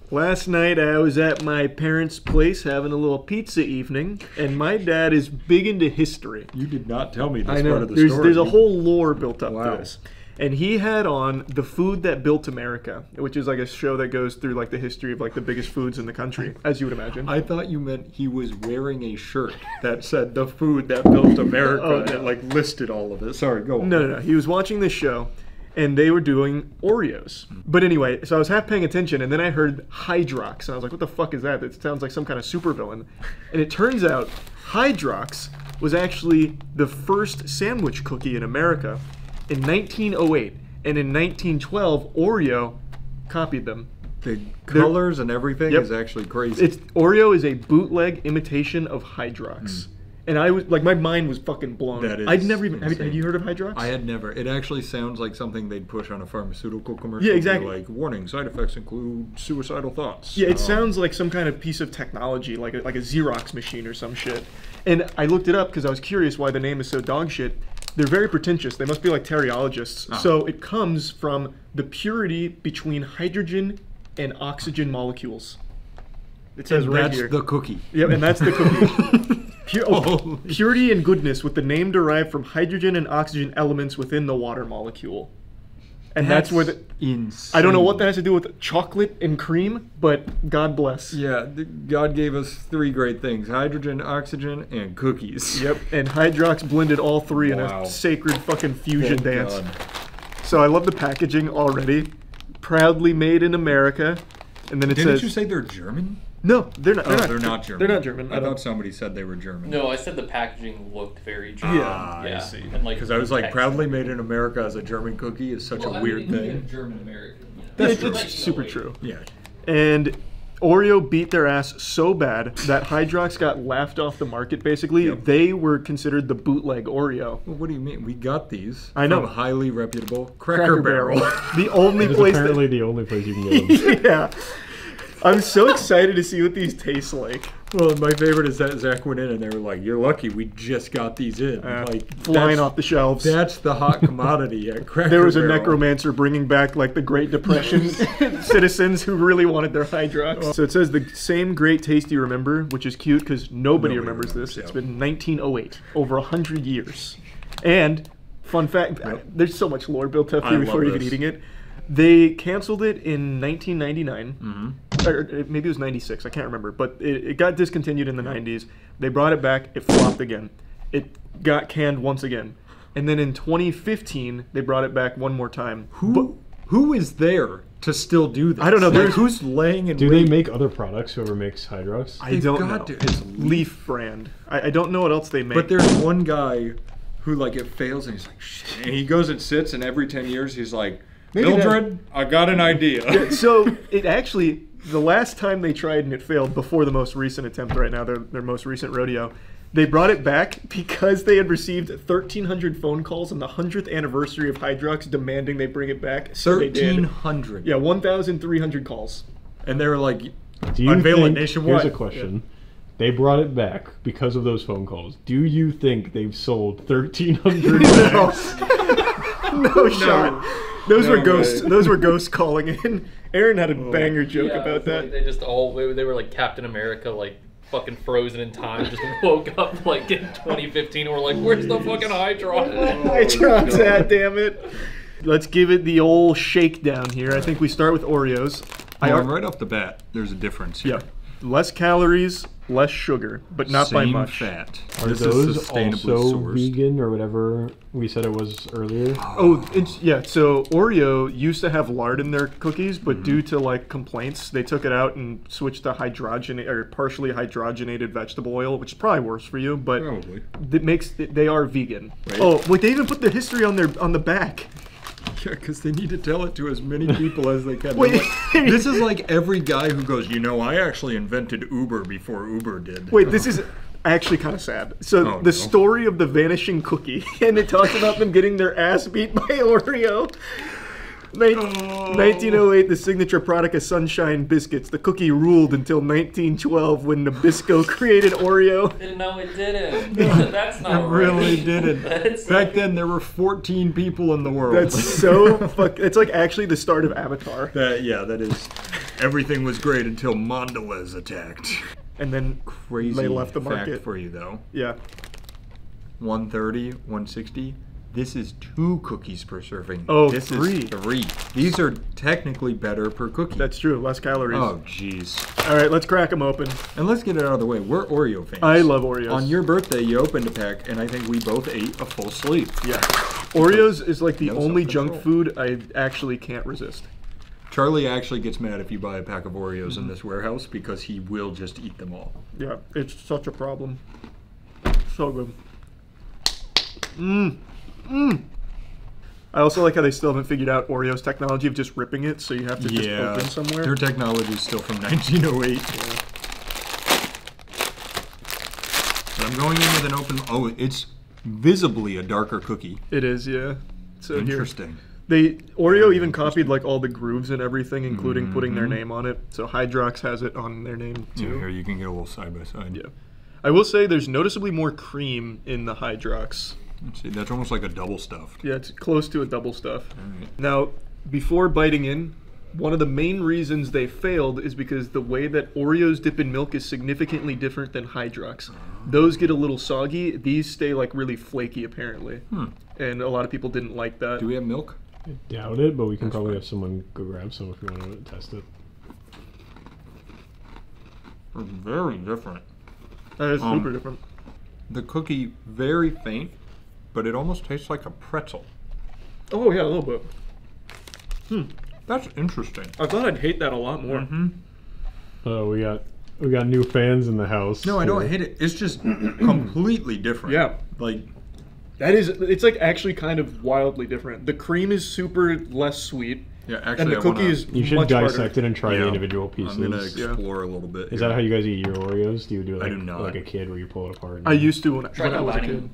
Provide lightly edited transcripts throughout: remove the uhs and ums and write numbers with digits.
Last night I was at my parents' place having a little pizza evening, and my dad is big into history. You did not tell me this I know. part of the story. There's a whole lore built up Wow. to this. And he had on The Food That Built America, which is like a show that goes through like the history of like the biggest foods in the country, as you would imagine. I thought you meant he was wearing a shirt that said "The Food That Built America" Oh, no. and it like listed all of it. Sorry, go on. No. He was watching this show, and they were doing Oreos. But anyway, so I was half paying attention, and then I heard Hydrox, and I was like, what the fuck is that? That sounds like some kind of supervillain. And it turns out Hydrox was actually the first sandwich cookie in America in 1908. And in 1912, Oreo copied them. The colors and everything Yep. is actually crazy. Oreo is a bootleg imitation of Hydrox. And I was like, my mind was fucking blown. That is I'd never even. Had insane. you heard of Hydrox? I had never. It actually sounds like something they'd push on a pharmaceutical commercial. Yeah, exactly. Like, warning, side effects include suicidal thoughts. Yeah, it sounds like some kind of piece of technology, like a Xerox machine or some shit. And I looked it up because I was curious why the name is so dog shit. They're very pretentious. They must be like teriologists. So it comes from the purity between hydrogen and oxygen molecules. It says right That's here. the cookie. Yep, and that's the cookie. Purity and goodness, with the name derived from hydrogen and oxygen elements within the water molecule. And that's where the... insane. I don't know what that has to do with chocolate and cream, but God bless. Yeah, God gave us three great things: hydrogen, oxygen, and cookies. Yep, and Hydrox blended all three in Wow. a sacred fucking fusion Thank dance. God. So I love the packaging already. Proudly made in America. And then it Didn't says... you say they're German? No, they're not. They're not German. They're not German. I thought somebody said they were German. No, I said the packaging looked very German. Yeah. yeah. I see. And like Because I was like, texture. proudly made in America as a German cookie is such a weird thing. German American. That's it's super true. Yeah. And Oreo beat their ass so bad that Hydrox got laughed off the market, basically. Yep. They were considered the bootleg Oreo. Well, what do you mean? We got these I know. from highly reputable Cracker Barrel. The only It's place apparently the only place you can get them. Yeah. I'm so excited to see what these taste like. Well, my favorite is that Zach went in and they were like, "You're lucky, we just got these in." Like Flying off the shelves. That's the hot commodity at Cracker There was a Barrel. necromancer bringing back like the Great Depression citizens who really wanted their Hydrox. So it says the same great taste you remember, which is cute because nobody remembers this. yeah. It's been 1908, over 100 years. And fun fact, there's so much lore built up here I before love even this. eating it. They canceled it in 1999. Or maybe it was 96, I can't remember. But it got discontinued in the 90s. They brought it back, it flopped again. It got canned once again. And then in 2015, they brought it back one more time. Who is there to still do this? I don't know. Like, There's- who's laying in Do wait? they make other products? Whoever makes Hydrox? I They've don't got know. to. It's Leaf brand. I don't know what else they make. But there's one guy who like it fails and he's like, shit. And he goes and sits and every 10 years he's like, Maybe Mildred, I got an idea. So it actually, the last time they tried and it failed before the most recent attempt right now, their most recent rodeo, they brought it back because they had received 1,300 phone calls on the 100th anniversary of Hydrox demanding they bring it back. So they did. 1,300. Yeah, 1,300 calls. And they were like, Do you unveil it think, nationwide. Here's a question. They brought it back because of those phone calls. Do you think they've sold 1,300 bags? No shot. Those No were ghosts. way. Those were ghosts calling in. Aaron had a banger joke Yeah, about it's like that. they just all they were like Captain America, like fucking frozen in time. Just woke up like in 2015 and were like, "Where's the fucking Hydrox?" Hydrox, damn it. Let's give it the old shakedown here. I think we start with Oreos. right off the bat, there's a difference here. Yeah. Less calories, less sugar, but not by Same much. fat. Are This those is sustainably also sourced. vegan or whatever we said it was earlier? Yeah. So Oreo used to have lard in their cookies, but due to like complaints, they took it out and switched to partially hydrogenated vegetable oil, which is probably worse for you, but Probably. they are vegan. Right. Oh, wait, they even put the history on the back. Yeah, because they need to tell it to as many people as they can. Wait. Like, this is like every guy who goes, I actually invented Uber before Uber did. Wait, this is actually kind of sad. So Oh, the no. story of the vanishing cookie, and it talks about them getting their ass beat by Oreo. 1908, the signature product of Sunshine Biscuits. The cookie ruled until 1912 when Nabisco created Oreo. No, it didn't. That's not It really right. didn't. That's Back then, there were 14 people in the world. That's so it's like actually the start of Avatar. that is. Everything was great until Mondelez attacked. And then Crazy they left the fact market. for you, though. Yeah. 130, 160. This is 2 cookies per serving. Oh, this 3. is 3. These are technically better per cookie. That's true. Less calories. Oh, jeez. All right, let's crack them open. And let's get it out of the way. We're Oreo fans. I love Oreos. On your birthday, you opened a pack, and I think we both ate a full sleeve. Yeah. Oreos is like the No only self-control. junk food I actually can't resist. Charlie actually gets mad if you buy a pack of Oreos in this warehouse because he will just eat them all. Yeah, it's such a problem. So good. Mmm. Mmm. I also like how they still haven't figured out Oreo's technology of just ripping it, so you have to just open somewhere. Their technology is still from 1908. Yeah. But I'm going in with an open... Oh, it's visibly a darker cookie. It is, yeah. So Interesting. Oreo even copied like all the grooves and everything, including putting their name on it. So Hydrox has it on their name Yeah, too. here you can get a little side by side. Yeah. I will say there's noticeably more cream in the Hydrox. Let's see, that's almost like a double stuffed. Yeah, it's close to a double stuff. Alright. Now, before biting in, one of the main reasons they failed is because the way that Oreos dip in milk is significantly different than Hydrox. Those get a little soggy. These stay like really flaky apparently. And a lot of people didn't like that. Do we have milk? I doubt it, but we can probably have someone go grab some if you want to test it. They're very different. That is super different. The cookie, very faint, but it almost tastes like a pretzel. Oh yeah, a little bit. That's interesting. I thought I'd hate that a lot more. Oh, we got new fans in the house. No, I don't too. hate it. It's just completely different. Yeah. Like, It's like actually kind of wildly different. The cream is super less sweet, yeah, and actually, the cookie is You should much dissect harder. it and try the individual pieces. I'm gonna explore a little bit. Is that how you guys eat your Oreos? Do you do it I like, do not. like a kid where you pull it apart? I used to when I Try was a combining. kid.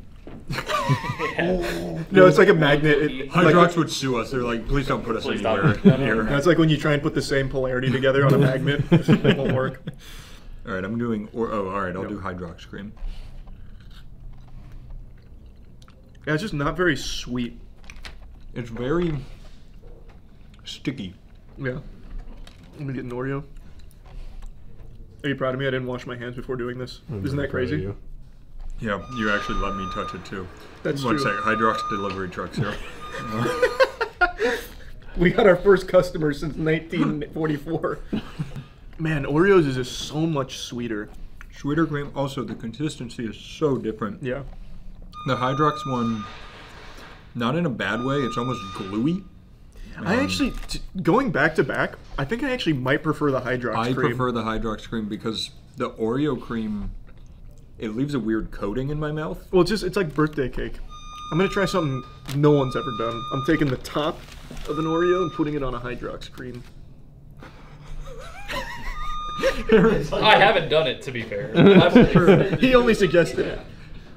No, it's like a magnet. Hydrox would sue us. They're like, please don't put us Please anywhere don't. here. That's like when you try and put the same polarity together on a magnet. It won't work. All right, I'm doing. All right, I'll do Hydrox cream. Yeah, it's just not very sweet. It's very sticky. Yeah. Let me get an Oreo. Are you proud of me? I didn't wash my hands before doing this. I'm Isn't very that proud of crazy? you. Yeah, you actually let me touch it too. That's One true. sec, Hydrox delivery trucks here. We got our first customer since 1944. Man, Oreos is just so much sweeter. Sweeter cream. Also, the consistency is so different. Yeah. The Hydrox one, not in a bad way. It's almost gluey. I actually, going back to back, I think I actually might prefer the Hydrox I cream. prefer the Hydrox cream because the Oreo cream, it leaves a weird coating in my mouth. Well, it's like birthday cake. I'm gonna try something no one's ever done. I'm taking the top of an Oreo and putting it on a Hydrox cream. I haven't done it, to be fair. I've He only suggested it.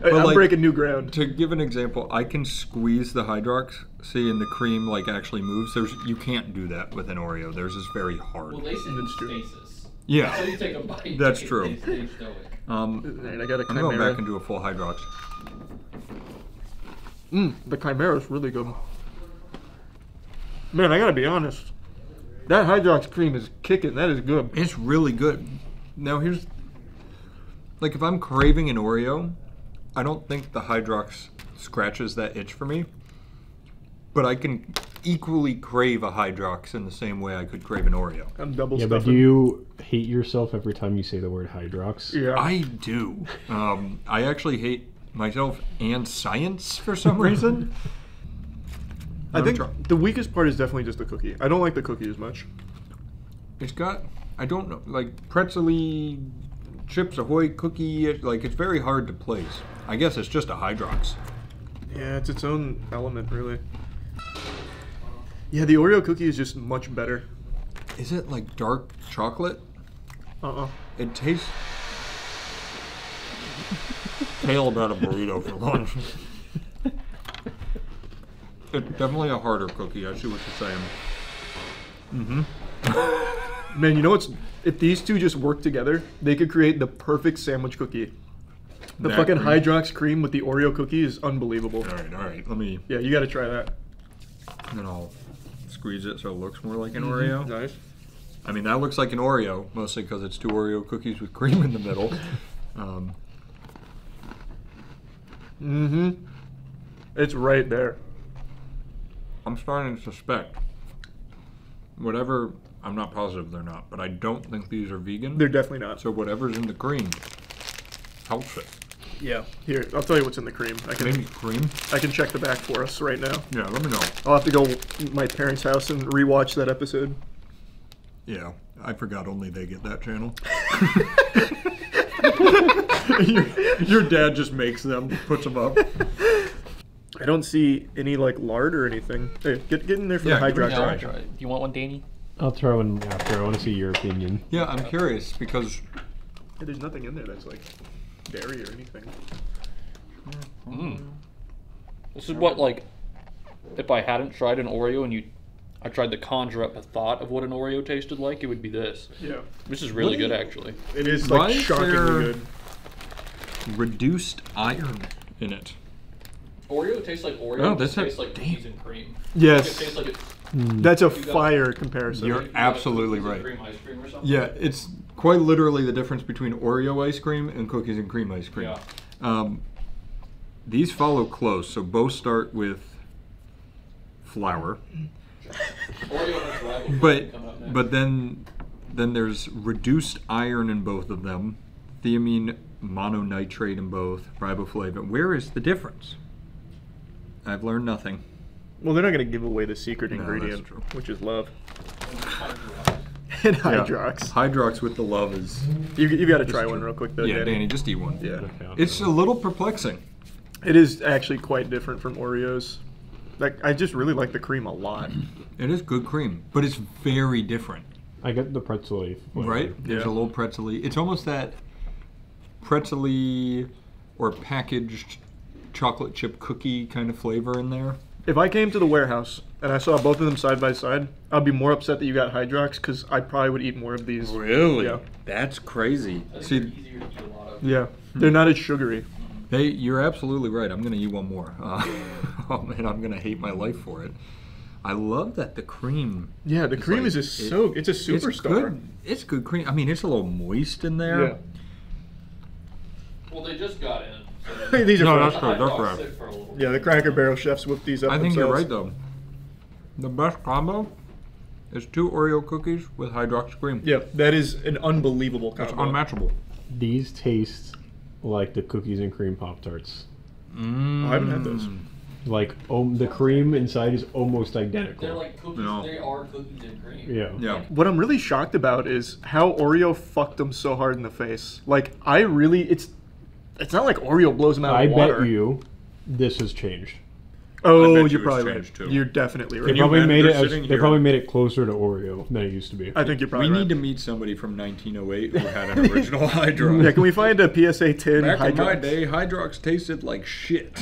But, I'm like, breaking new ground. To give an example, I can squeeze the Hydrox, see, and the cream like actually moves. You can't do that with an Oreo. Theirs is very hard. Well, they said That's true. stasis. Yeah. So you take a bite. That's they- true. They stay stoic. Alright, I got a I'm going back Chimera. and do a full Hydrox. The Chimera is really good. Man, I gotta be honest. That Hydrox cream is kicking. That is good. It's really good. Now here's, like, if I'm craving an Oreo, I don't think the Hydrox scratches that itch for me. But I can equally crave a Hydrox in the same way I could crave an Oreo. I'm double Yeah, stuffing. but do you hate yourself every time you say the word Hydrox? Yeah. I do. I actually hate myself and science for some reason. I think Try- the weakest part is definitely just the cookie. I don't like the cookie as much. It's got, I don't know, like pretzely, Chips Ahoy cookie. Like, it's very hard to place. I guess it's just a Hydrox. Yeah, it's its own element, really. Yeah, the Oreo cookie is just much better. Is it like dark chocolate? It tastes pale about a burrito for lunch. It's definitely a harder cookie. I see what you're saying. Man, you know what's... If these two just work together, they could create the perfect sandwich cookie. The That fucking cream. Hydrox cream with the Oreo cookie is unbelievable. All right. Let me. Yeah, you gotta try that. Then I'll squeeze it so it looks more like an Oreo. Nice. I mean, that looks like an Oreo, mostly because it's 2 Oreo cookies with cream in the middle. Mm-hmm. It's right there. I'm starting to suspect. Whatever, I'm not positive they're not, but I don't think these are vegan. They're definitely not. So whatever's in the cream helps it. Yeah. Here, I'll tell you what's in the cream. Maybe cream? I can check the back for us right now. Yeah, let me know. I'll have to go to my parents' house and rewatch that episode. Yeah, I forgot only they get that channel. your dad just makes them, puts them up. I don't see any like lard or anything. Hey, get in there for the Hydrox. Yeah, I wanna try it. Do you want one, Danny? I'll try one after. I want to see your opinion. Yeah, I'm curious because Hey, there's nothing in there that's like dairy or anything. This is what, like, if I hadn't tried an Oreo and I tried to conjure up a thought of what an Oreo tasted like, it would be this. Yeah. This is really good, actually. It is Why like is shockingly there- good. reduced iron in it. Oreo tastes like Oreo. Oh, It this tastes has- like cookies and cream. Yes. It tastes like it's That's a You got- fire comparison. You're you got absolutely cookies and right. cream ice cream or something. Yeah, it's quite literally the difference between Oreo ice cream and cookies and cream ice cream. Yeah. These follow close, so both start with flour, Oreo has rival but coming up next. but then there's reduced iron in both of them, thiamine mononitrate in both, riboflavin. Where is the difference? I've learned nothing. Well, they're not going to give away the secret No, that's ingredient, true. which is love. And Hydrox. Hydrox with the love is. You got to try one real quick though, Yeah, Danny. Danny, just eat one. Yeah. It's a little perplexing. It is actually quite different from Oreos. Like, I just really like the cream a lot. It is good cream, but it's very different. I get the pretzel flavor. Right? There's Yeah. a little pretzel-y. It's almost that pretzel-y or packaged chocolate chip cookie kind of flavor in there. If I came to the warehouse and I saw both of them side by side, I'd be more upset that you got Hydrox because I probably would eat more of these. Really? Yeah. That's crazy. I think See, they're easier to eat a lot of. Yeah. They're not as sugary. hey, you're absolutely right. I'm going to eat one more. Oh, man, I'm going to hate my life for it. I love that the cream. Yeah, the cream like- is just so. It's a superstar. It's good. It's good cream. I mean, it's a little moist in there. Yeah. Well, they just got in. Hey, these are No, fresh. that's good. They're I fresh. sit for a little Yeah, the Cracker Barrel chefs whipped these up I think themselves. you're right, though. The best combo is 2 Oreo cookies with Hydrox cream. Yeah, that is an unbelievable That's combo. unmatchable. These taste like the cookies and cream Pop Tarts. Oh, I haven't had those. Like the cream inside is almost identical. They're like cookies. No. They are cookies and cream. Yeah. Yeah. What I'm really shocked about is how Oreo fucked them so hard in the face. Like, I really, it's not like Oreo blows them out I of water. bet you this has changed. Oh, I bet you're you probably it's right. changed, too. You're definitely They right. you probably imagine made they're it. sitting They here- probably made it closer to Oreo than it used to be. I think you're probably We right. need to meet somebody from 1908 who had an original Hydrox. Yeah, can we find a PSA 10 Back in my Hydrox? day, Hydrox tasted like shit.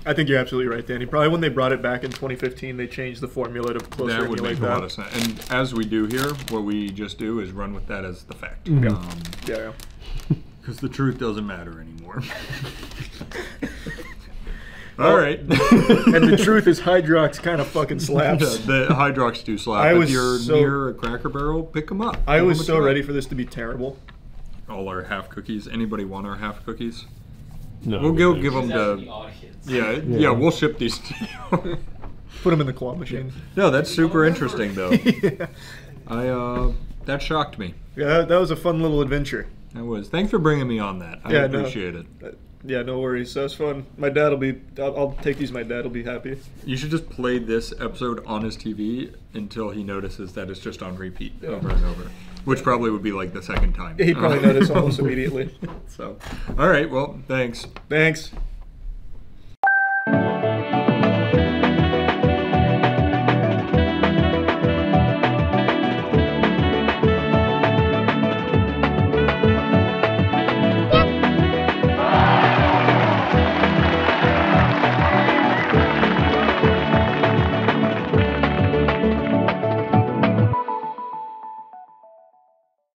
I think you're absolutely right, Danny. Probably when they brought it back in 2015, they changed the formula to closer That would emulate make a that. lot of sense. And as we do here, what we just do is run with that as the fact. Yeah. Yeah. Because the truth doesn't matter anymore. All right. And the truth is, Hydrox kind of fucking slaps. The Hydrox do slap. I If was you're so- near a Cracker Barrel, pick them up. I Give was 'em a so try. ready for this to be terrible. All our half cookies. Anybody want our half cookies? No, We'll go thanks. give them Who's out in to. the audience? Yeah, we'll ship these to you. Put them in the claw machine. No, that's super interesting though. That shocked me. Yeah, that was a fun little adventure. That was. Thanks for bringing me on that. I Yeah, no. appreciate it. Yeah, no worries. That was fun. My dad will be. I'll take these. My dad will be happy. You should just play this episode on his TV until he notices that it's just on repeat over and over, which probably would be like the second time. He'd probably notice almost immediately. So, all right. Well, thanks. Thanks.